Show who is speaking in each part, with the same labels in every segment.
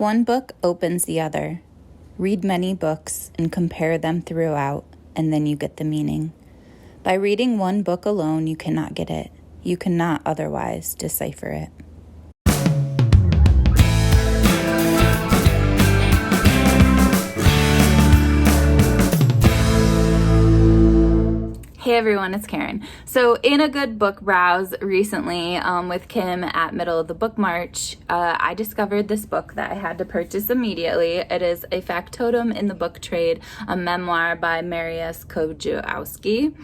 Speaker 1: One book opens the other. Read many books and compare them throughout, and then you get the meaning. By reading one book alone, you cannot get it. You cannot otherwise decipher it. Hey everyone, it's Karen. So in a good book browse recently with Kim at Middle of the Book March, I discovered this book that I had to purchase immediately. It is a factotum in the book trade, a memoir by Mariusz Kołajewski.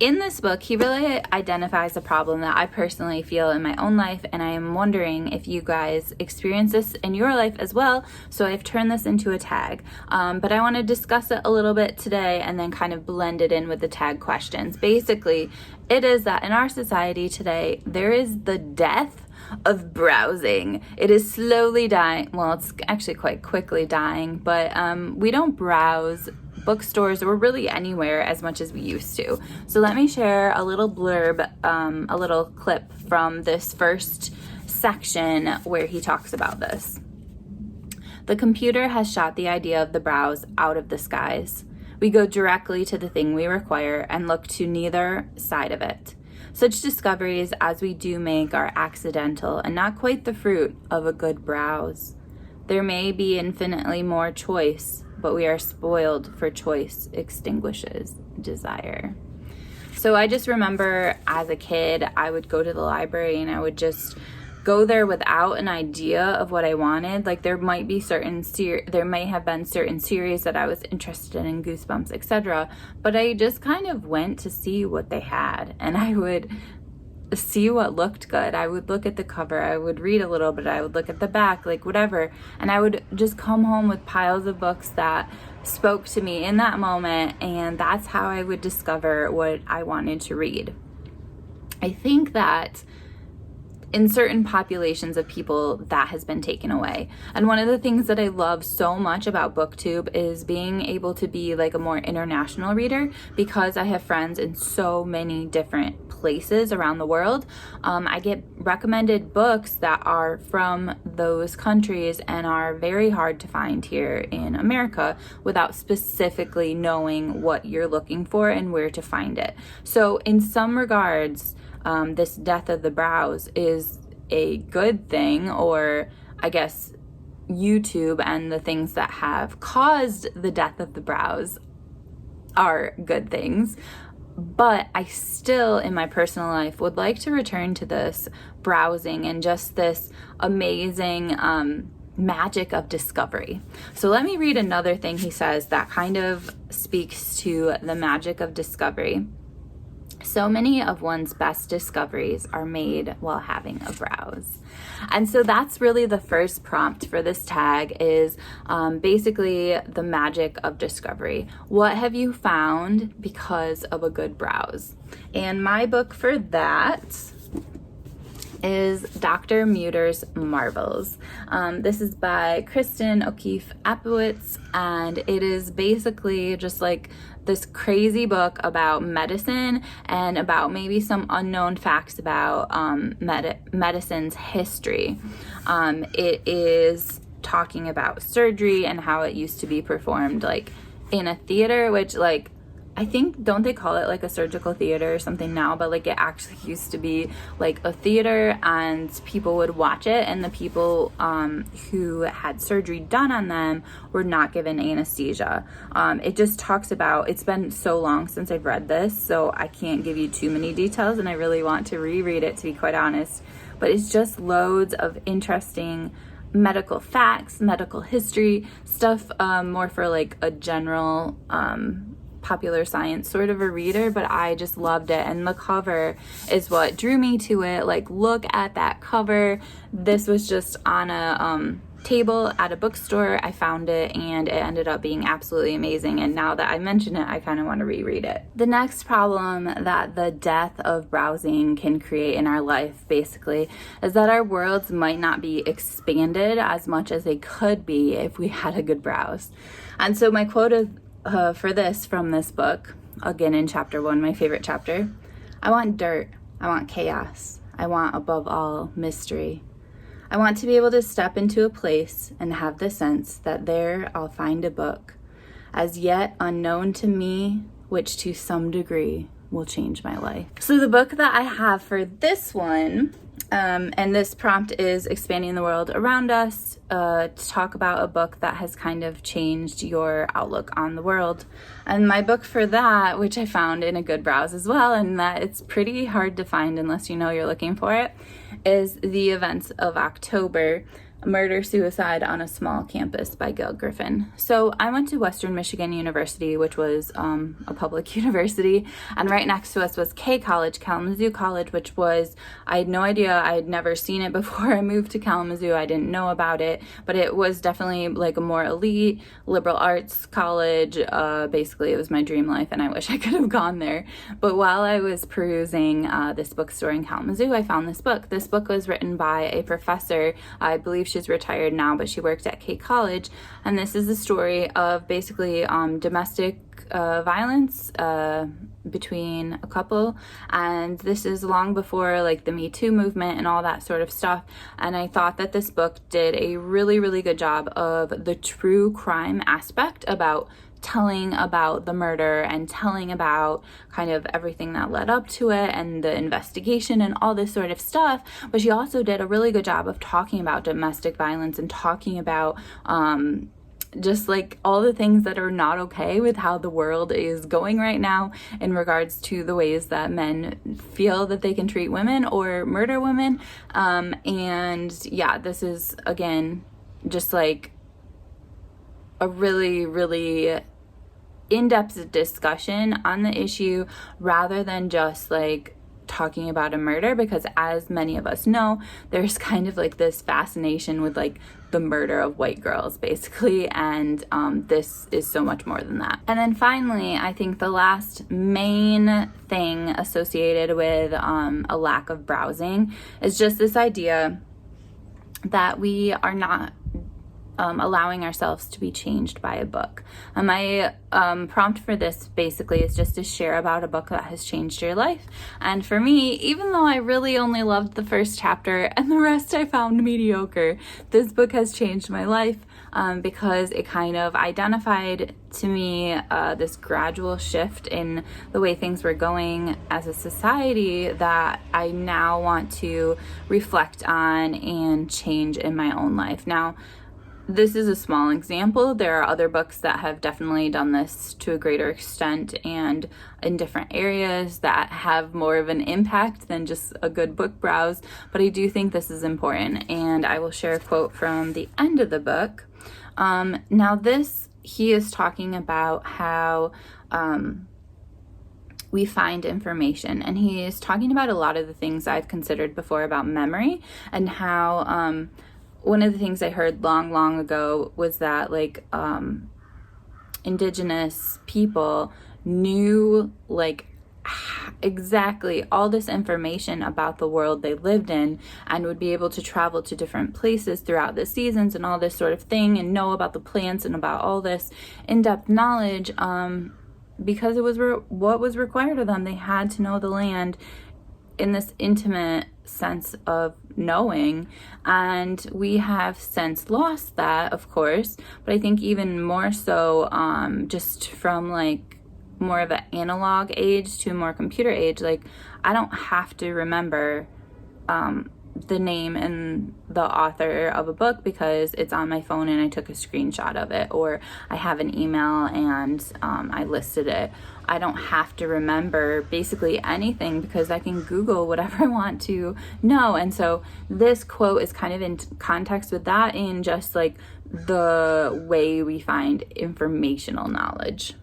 Speaker 1: In this book, he really identifies a problem that I personally feel in my own life, and I am wondering if you guys experience this in your life as well, so I've turned this into a tag. But I want to discuss it a little bit today and then kind of blend it in with the tag questions. Basically, it is that in our society today, there is the death of browsing. It is slowly dying. Well, it's actually quite quickly dying, but we don't browse bookstores or really anywhere as much as we used to. So let me share a little blurb, a little clip from this first section where he talks about this. The computer has shot the idea of the browse out of the skies. We go directly to the thing we require and look to neither side of it. Such discoveries as we do make are accidental and not quite the fruit of a good browse. There may be infinitely more choice, but we are spoiled, for choice extinguishes desire. So I just remember as a kid, I would go to the library and I would just go there without an idea of what I wanted. Like there might be there may have been certain series that I was interested in, Goosebumps, etc. But I just kind of went to see what they had, and I would see what looked good. I would look at the cover, I would read a little bit, I would look at the back, like whatever, and I would just come home with piles of books that spoke to me in that moment, and that's how I would discover what I wanted to read. I think that in certain populations of people that has been taken away. And one of the things that I love so much about BookTube is being able to be like a more international reader, because I have friends in so many different places around the world. I get recommended books that are from those countries and are very hard to find here in America without specifically knowing what you're looking for and where to find it. So in some regards, this death of the browse is a good thing, or I guess YouTube and the things that have caused the death of the browse are good things. But I still, in my personal life, would like to return to this browsing and just this amazing magic of discovery. So let me read another thing he says that kind of speaks to the magic of discovery. So many of one's best discoveries are made while having a browse. And so that's really the first prompt for this tag, is basically the magic of discovery. What have you found because of a good browse? And my book for that is Dr. Muter's Marvels. This is by Kristen O'Keefe Apowitz, and it is basically just like this crazy book about medicine and about maybe some unknown facts about medicine's history. It is talking about surgery and how it used to be performed like in a theater, which like I think, don't they call it like a surgical theater or something now, but like it actually used to be like a theater and people would watch it, and the people who had surgery done on them were not given anesthesia. It just talks about, it's been so long since I've read this, so I can't give you too many details, and I really want to reread it, to be quite honest, but it's just loads of interesting medical facts, medical history stuff, more for like a general popular science sort of a reader, but I just loved it. And the cover is what drew me to it. Like, look at that cover. This was just on a table at a bookstore. I found it and it ended up being absolutely amazing, and now that I mention it, I kind of want to reread it. The next problem that the death of browsing can create in our life basically is that our worlds might not be expanded as much as they could be if we had a good browse. And so my quote is for this from this book, again in chapter 1, my favorite chapter: I want dirt, I want chaos, I want above all mystery. I want to be able to step into a place and have the sense that there I'll find a book, as yet unknown to me, which to some degree will change my life. So the book that I have for this one, and this prompt is Expanding the World Around Us, to talk about a book that has kind of changed your outlook on the world. And my book for that, which I found in a good browse as well, and that it's pretty hard to find unless you know you're looking for it, is The Events of October: Murder, Suicide on a Small Campus by Gail Griffin. So I went to Western Michigan University, which was a public university, and right next to us was K College, Kalamazoo College, which was, I had no idea, I had never seen it before I moved to Kalamazoo. I didn't know about it, but it was definitely like a more elite liberal arts college. Basically, it was my dream life, and I wish I could have gone there. But while I was perusing this bookstore in Kalamazoo, I found this book. This book was written by a professor. I believe she's retired now, but she worked at K College, and this is the story of basically domestic violence between a couple, and this is long before like the Me Too movement and all that sort of stuff. And I thought that this book did a really, really good job of the true crime aspect about telling about the murder and telling about kind of everything that led up to it and the investigation and all this sort of stuff. But she also did a really good job of talking about domestic violence and talking about just like all the things that are not okay with how the world is going right now in regards to the ways that men feel that they can treat women or murder women. And yeah, this is again just like a really, really in-depth discussion on the issue rather than just like talking about a murder, because as many of us know, there's kind of like this fascination with like the murder of white girls basically, and this is so much more than that. And then finally, I think the last main thing associated with a lack of browsing is just this idea that we are not allowing ourselves to be changed by a book. My prompt for this basically is just to share about a book that has changed your life. And for me, even though I really only loved the first chapter and the rest I found mediocre, this book has changed my life because it kind of identified to me this gradual shift in the way things were going as a society that I now want to reflect on and change in my own life. Now, this is a small example. There are other books that have definitely done this to a greater extent and in different areas that have more of an impact than just a good book browse, but I do think this is important, and I will share a quote from the end of the book. Now this, he is talking about how we find information, and he is talking about a lot of the things I've considered before about memory, and how one of the things I heard long ago was that like indigenous people knew like exactly all this information about the world they lived in and would be able to travel to different places throughout the seasons and all this sort of thing and know about the plants and about all this in-depth knowledge because it was what was required of them. They had to know the land in this intimate sense of knowing, and we have since lost that, of course, but I think even more so just from like more of an analog age to a more computer age. Like I don't have to remember the name and the author of a book because it's on my phone and I took a screenshot of it, or I have an email and I listed it. I don't have to remember basically anything because I can Google whatever I want to know. And so this quote is kind of in context with that, in just like the way we find informational knowledge.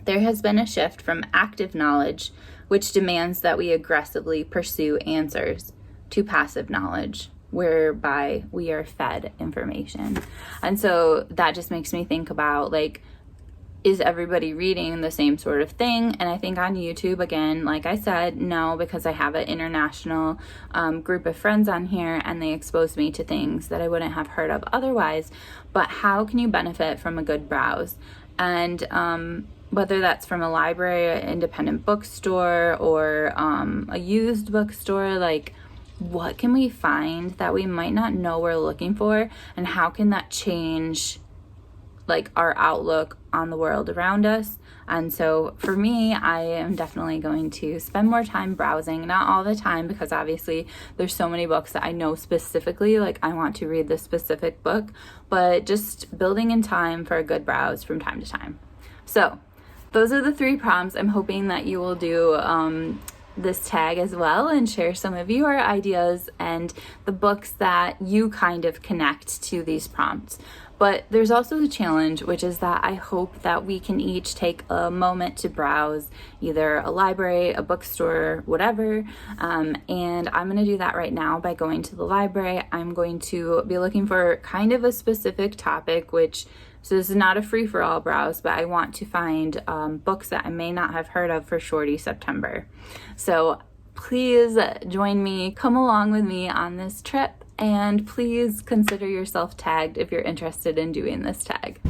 Speaker 1: There has been a shift from active knowledge, which demands that we aggressively pursue answers, to passive knowledge, whereby we are fed information. And so that just makes me think about like, is everybody reading the same sort of thing? And I think on YouTube, again, like I said, no, because I have an international group of friends on here and they expose me to things that I wouldn't have heard of otherwise. But how can you benefit from a good browse? And whether that's from a library, an independent bookstore, or a used bookstore, like what can we find that we might not know we're looking for, and how can that change like our outlook on the world around us. And so for me, I am definitely going to spend more time browsing, not all the time, because obviously there's so many books that I know specifically, like I want to read this specific book, but just building in time for a good browse from time to time. So those are the 3 prompts. I'm hoping that you will do this tag as well and share some of your ideas and the books that you kind of connect to these prompts. But there's also the challenge, which is that I hope that we can each take a moment to browse either a library, a bookstore, whatever. And I'm going to do that right now by going to the library. I'm going to be looking for kind of a specific topic, so this is not a free-for-all browse, but I want to find books that I may not have heard of for Shorty September. So please join me, come along with me on this trip, and please consider yourself tagged if you're interested in doing this tag.